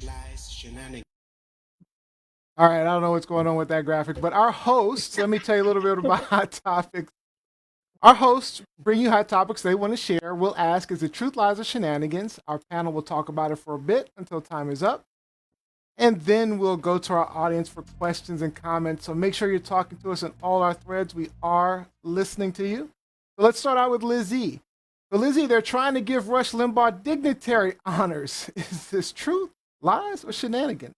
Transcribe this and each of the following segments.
Lies, shenanigans. All right, I don't know what's going on with that graphic, but our hosts, let me tell you a little bit about hot topics. Our hosts bring you hot topics they want to share. We'll ask, is it truth, lies, or shenanigans? Our panel will talk about it for a bit until time is up. And then we'll go to our audience for questions and comments. So make sure you're talking to us in all our threads. We are listening to you. So let's start out with Lizzie. So Lizzie, they're trying to give Rush Limbaugh dignitary honors. Is this truth, lies, or shenanigans?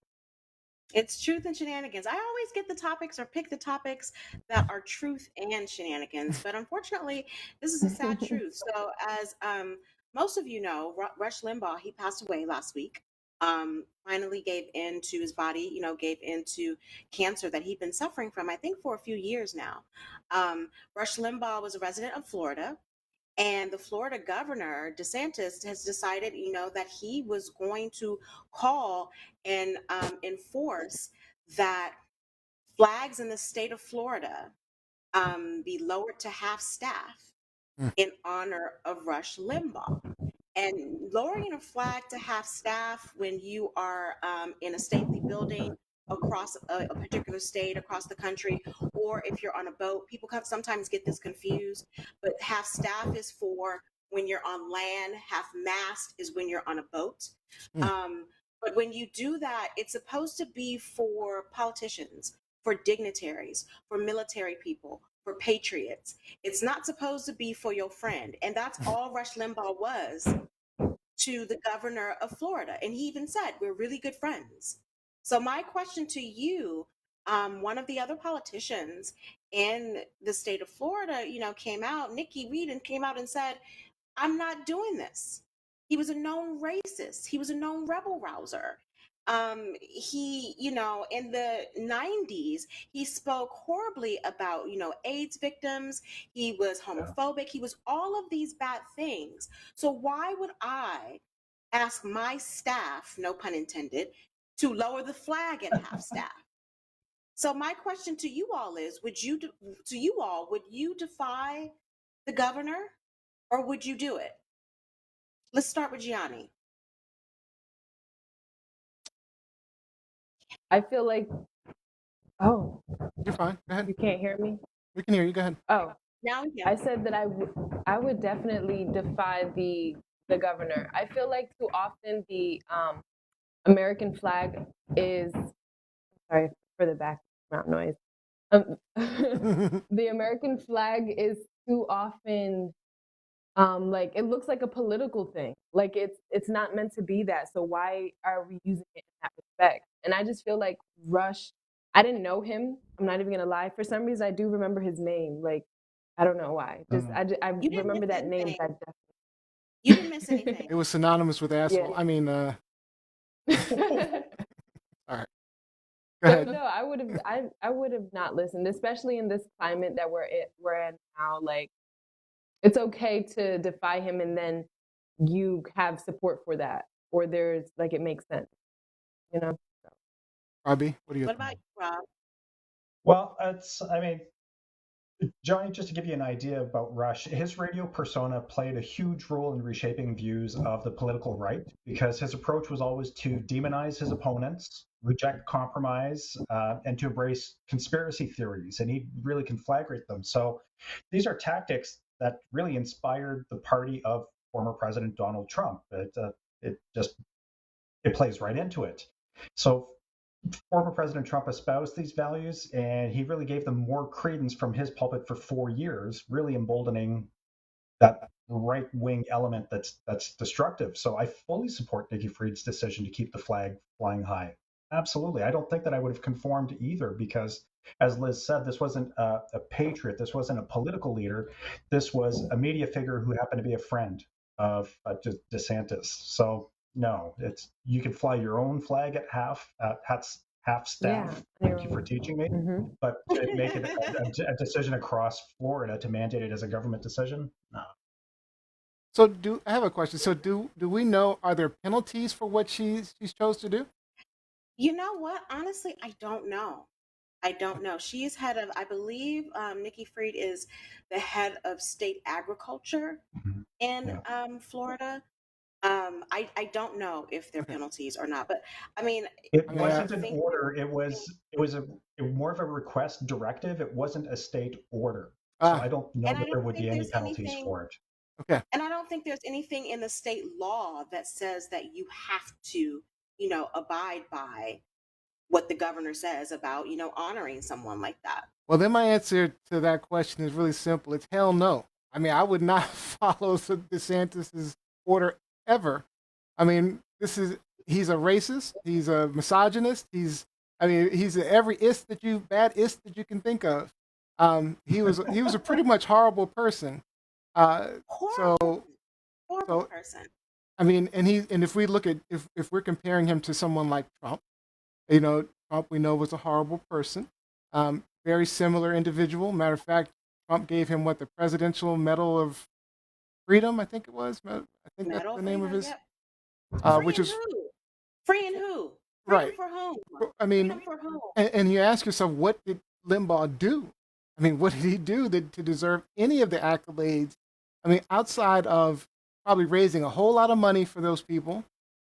It's truth and shenanigans. I always get the topics or pick the topics that are truth and shenanigans. But unfortunately, this is a sad truth. So as most of you know, Rush Limbaugh, he passed away last week. Finally gave in to his body, gave in to cancer that he'd been suffering from, I think, for a few years now. Rush Limbaugh was a resident of Florida. And the Florida governor, DeSantis, has decided, that he was going to call and enforce that flags in the state of Florida be lowered to half staff in honor of Rush Limbaugh. And lowering a flag to half staff when you are in a stately building across a particular state, across the country, or if you're on a boat, people sometimes get this confused, but half staff is for when you're on land, half mast is when you're on a boat. But when you do that, it's supposed to be for politicians, for dignitaries, for military people, for patriots. It's not supposed to be for your friend. And that's all Rush Limbaugh was to the governor of Florida. And he even said, we're really good friends. So my question to you, one of the other politicians in the state of Florida, came out, Nikki Reed, came out and said, I'm not doing this. He was a known racist. He was a known rebel rouser. He, in the 90s, he spoke horribly about, AIDS victims. He was homophobic. He was all of these bad things. So why would I ask my staff, no pun intended, to lower the flag at half staff? So my question to you all is, would you defy the governor, or would you do it? Let's start with Gianni. I feel like, you're fine. Go ahead. You can't hear me? We can hear you. Go ahead. Oh, now I said that I would definitely defy the governor. I feel like too often the American flag is, sorry for the background noise. The American flag is too often like, it looks like a political thing. Like it's not meant to be that. So why are we using it in that respect? And I just feel like Rush, I didn't know him. I'm not even gonna lie. For some reason, I do remember his name. Like, I don't know why. I remember that name. You didn't miss anything. It was synonymous with asshole. Yeah. I mean, all right. Go ahead. No, I would have not listened, especially in this climate that we're in now. Like, it's okay to defy him, and then you have support for that, or there's like, it makes sense, Robbie, what do you? What about you, Rob? Well, Johnny, just to give you an idea about Rush, his radio persona played a huge role in reshaping views of the political right, because his approach was always to demonize his opponents, reject compromise, and to embrace conspiracy theories, and he really conflagrate them. So these are tactics that really inspired the party of former President Donald Trump. It plays right into it. So former President Trump espoused these values, and he really gave them more credence from his pulpit for 4 years, really emboldening that right-wing element that's destructive. So I fully support Nikki Fried's decision to keep the flag flying high. Absolutely. I don't think that I would have conformed either, because, as Liz said, this wasn't a patriot. This wasn't a political leader. This was a media figure who happened to be a friend of DeSantis. So no, you can fly your own flag at half staff. Yeah, Thank you for teaching me. But to make it a decision across Florida to mandate it as a government decision, no. So I have a question. So do we know, are there penalties for what she's chose to do? You know what? Honestly, I don't know. She is head of, I believe, Nikki Fried is the head of state agriculture in Florida. I don't know if they're Okay. penalties or not, but I mean, It I mean, wasn't I an think order. It was more of a request directive. It wasn't a state order. So ah, I don't know and I that there don't would think be any there's penalties anything for it. okay. and I don't think there's anything in the state law that says that you have to, abide by what the governor says about, honoring someone like that. Well, then my answer to that question is really simple. It's hell no. I mean, I would not follow DeSantis's order ever. I mean, he's a racist. He's a misogynist. He's every bad ist that you can think of. He was a pretty much horrible person. Uh, Horrible, so horrible so person. I mean, and if we look at if we're comparing him to someone like Trump, Trump we know was a horrible person. Very similar individual. Matter of fact, Trump gave him the Presidential Medal of Freedom, I think it was. I think that's Medal the name of freedom, his, yep. which Freeing is who? Freeing who? Freedom right. for whom? I Freedom mean, for whom? and you ask yourself, what did Limbaugh do? I mean, what did he do to deserve any of the accolades? I mean, outside of probably raising a whole lot of money for those people,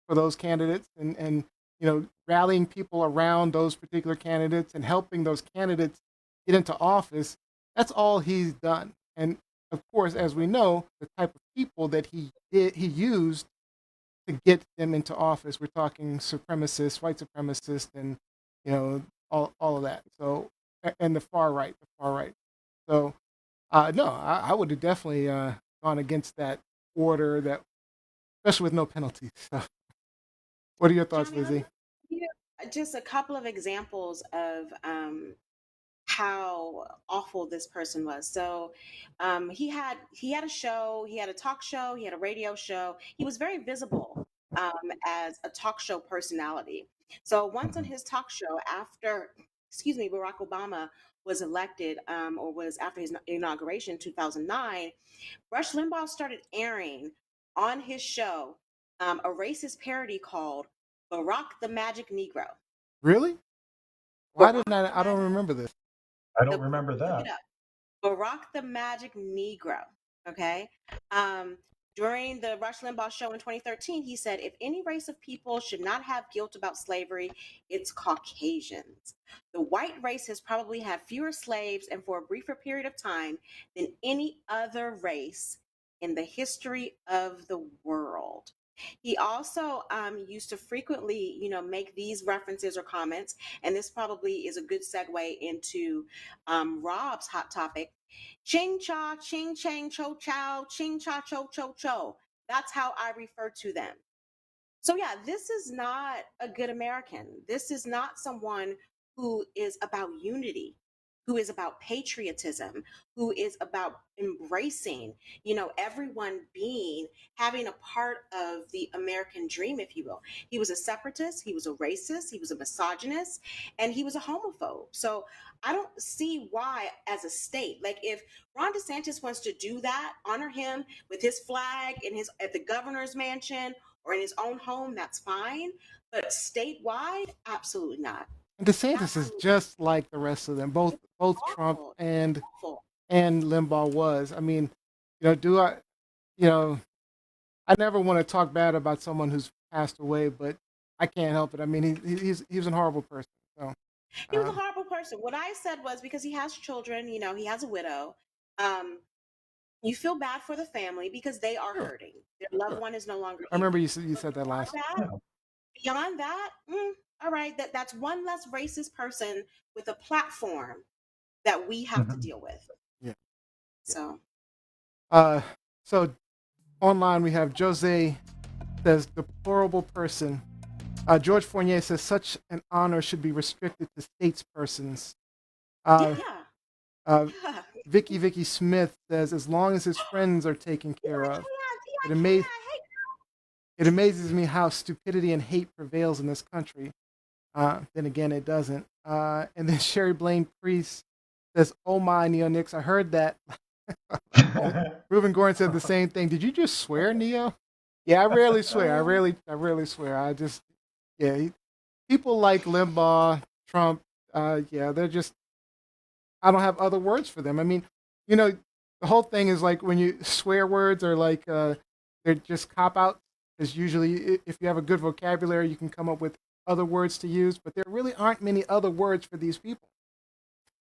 for those candidates, and rallying people around those particular candidates and helping those candidates get into office. That's all he's done. And of course, as we know, the type of people that he used to get them into office. We're talking supremacists, white supremacists, and all of that. So and the far right. So no, I would have definitely gone against that order, that especially with no penalties. So, what are your thoughts, Johnny, let me Lizzie? give you just a couple of examples of how awful this person was. So he had a show, he had a talk show, he had a radio show. He was very visible as a talk show personality. So once on Mhm. his talk show, after Barack Obama was elected, or was after his inauguration, 2009, Rush Limbaugh started airing on his show a racist parody called Barack the Magic Negro. Really? Why didn't Barack the I don't Magic remember this. I don't the remember Look it that. up. Barack the Magic Negro. Okay. Um, During the Rush Limbaugh show in 2013, he said, if any race of people should not have guilt about slavery, it's Caucasians. The white race has probably had fewer slaves and for a briefer period of time than any other race in the history of the world. He also used to frequently, make these references or comments, and this probably is a good segue into Rob's hot topic. Ching cha, ching chang, cho chow, ching cha, cho cho cho. That's how I refer to them. So, yeah, this is not a good American. This is not someone who is about unity, who is about patriotism, who is about embracing, everyone having a part of the American dream, if you will. He was a separatist, he was a racist, he was a misogynist, and he was a homophobe. So, I don't see why, as a state, like if Ron DeSantis wants to do that, honor him with his flag in his at the governor's mansion or in his own home, that's fine. But statewide, absolutely not. And Not DeSantis my is just like the rest of them, both Trump awful, and awful. Limbaugh was. I mean, do I, you know, I never want to talk bad about someone who's passed away, but I can't help it. I mean, he was a horrible person. So, He was a um, horrible person. What I said was because he has children, he has a widow. Um, you feel bad for the family because they are sure, hurting. Their loved sure. one is no longer I here. remember you But said that last. Yeah. beyond that, all right, that's one less racist person with a platform that we have to Mhm. deal with. Yeah. So Uh, so online we have Jose says deplorable person. George Fournier says such an honor should be restricted to statespersons. Uh, yeah, uh, yeah. Vicky Smith says as long as his friends are taken care of. It, ama- it amazes me how stupidity and hate prevails in this country. Then again, it doesn't. And then Sherry Blaine Priest says, "Oh my, Neo Nix, I heard that." Ruben Gordon said the same thing. Did you just swear, Neo? Yeah, I rarely swear. I rarely swear. I just, yeah. People like Limbaugh, Trump, yeah, they're just. I don't have other words for them. I mean, you know, the whole thing is like when you swear words are like they're just cop outs. because usually if you have a good vocabulary, you can come up with other words to use, but there really aren't many other words for these people.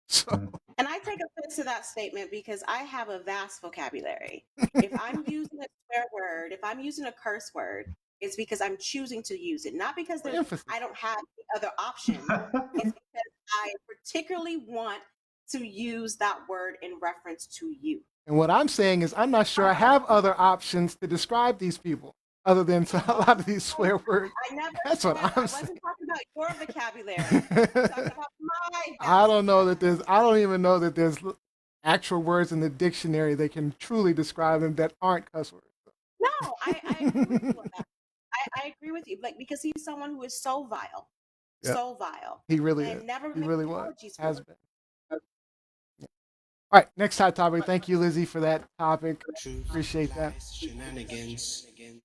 So, And I take offense to that statement because I have a vast vocabulary. If I'm using a swear word, if I'm using a curse word, it's because I'm choosing to use it, not because I don't have the other option. It's because I particularly want to use that word in reference to you. and what I'm saying is, I'm not sure I have other options to describe these people other than a lot of these swear words. That's what I'm saying. I wasn't talking about your vocabulary. I'm talking about my. I don't know that there's. I don't even know that there's actual words in the dictionary that can truly describe them that aren't cuss words. No, I agree with you on that. I agree with you, like, because he's someone who is so vile, so vile. He really and is. Never He made really was. apologies Has for it. been. Yeah. All right, next hot topic. Thank you, Lizzie, for that topic. Appreciate that. Shenanigans.